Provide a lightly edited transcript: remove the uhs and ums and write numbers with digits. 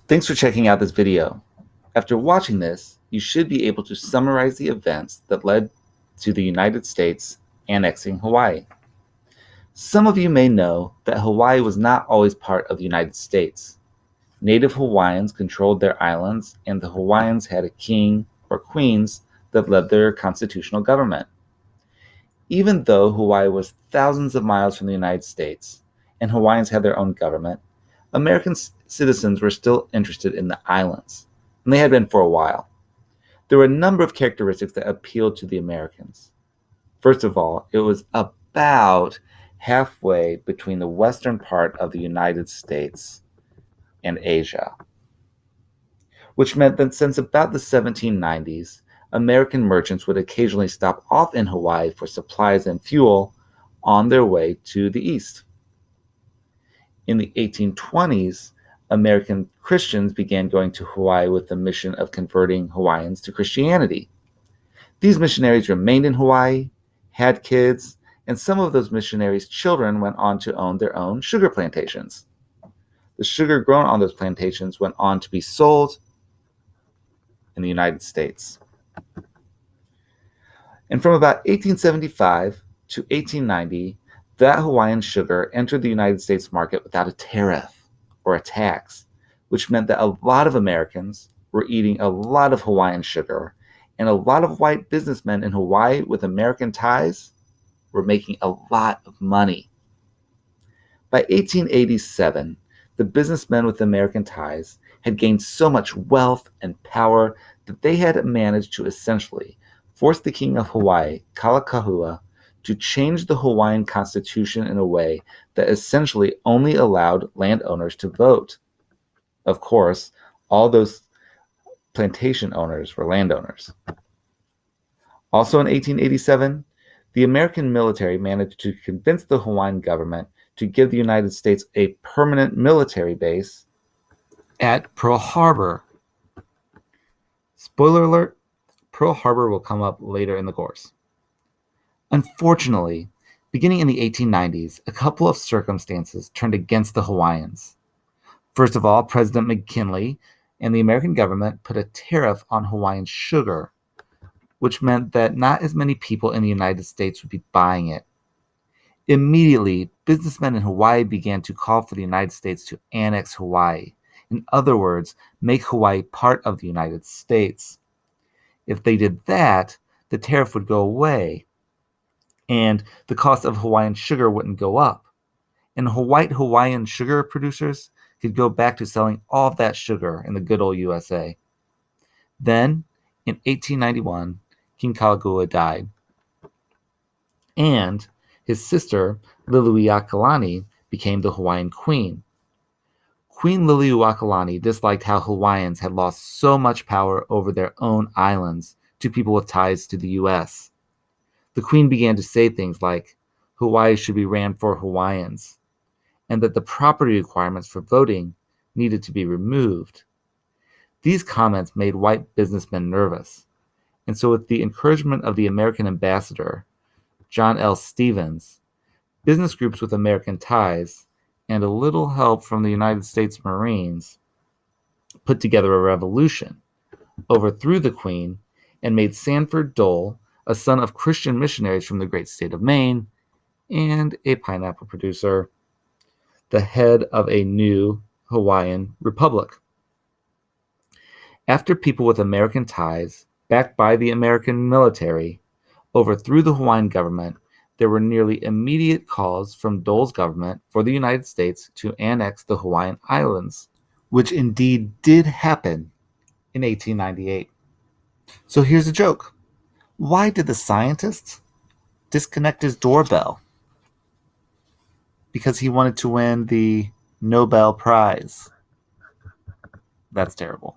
Thanks for checking out this video. After watching this, you should be able to summarize the events that led to the United States annexing Hawaii. Some of you may know that Hawaii was not always part of the United States. Native Hawaiians controlled their islands, and the Hawaiians had a king or queens that led their constitutional government. Even though Hawaii was thousands of miles from the United States, and Hawaiians had their own government, American citizens were still interested in the islands, and they had been for a while. There were a number of characteristics that appealed to the Americans. First of all, it was about halfway between the western part of the United States and Asia, which meant that since about the 1790s, American merchants would occasionally stop off in Hawaii for supplies and fuel on their way to the east. In the 1820s, American Christians began going to Hawaii with the mission of converting Hawaiians to Christianity. These missionaries remained in Hawaii, had kids, and some of those missionaries' children went on to own their own sugar plantations. The sugar grown on those plantations went on to be sold in the United States. And from about 1875 to 1890, that Hawaiian sugar entered the United States market without a tariff or a tax, which meant that a lot of Americans were eating a lot of Hawaiian sugar, and a lot of white businessmen in Hawaii with American ties were making a lot of money. By 1887, the businessmen with American ties had gained so much wealth and power that they had managed to essentially force the king of Hawaii, Kalakaua, to change the Hawaiian constitution in a way that essentially only allowed landowners to vote. Of course, all those plantation owners were landowners. Also in 1887, the American military managed to convince the Hawaiian government to give the United States a permanent military base at Pearl Harbor. Spoiler alert, Pearl Harbor will come up later in the course. Unfortunately, beginning in the 1890s, a couple of circumstances turned against the Hawaiians. First of all, President McKinley and the American government put a tariff on Hawaiian sugar, which meant that not as many people in the United States would be buying it. Immediately, businessmen in Hawaii began to call for the United States to annex Hawaii. In other words, make Hawaii part of the United States. If they did that, the tariff would go away, and the cost of Hawaiian sugar wouldn't go up. And white Hawaiian sugar producers could go back to selling all of that sugar in the good old USA. Then, in 1891, King Kalakaua died, and his sister, Liliuokalani, became the Hawaiian queen. Queen Liliuokalani disliked how Hawaiians had lost so much power over their own islands to people with ties to the U.S. The queen began to say things like Hawaii should be ran for Hawaiians, and that the property requirements for voting needed to be removed. These comments made white businessmen nervous, and so with the encouragement of the American ambassador, John L. Stevens, business groups with American ties, and a little help from the United States Marines, put together a revolution, overthrew the queen, and made Sanford Dole, a son of Christian missionaries from the great state of Maine, and a pineapple producer, the head of a new Hawaiian republic. After people with American ties, backed by the American military, overthrew the Hawaiian government, there were nearly immediate calls from Dole's government for the United States to annex the Hawaiian Islands, which indeed did happen in 1898. So here's a joke. Why did the scientist disconnect his doorbell? Because he wanted to win the Nobel Prize. That's terrible.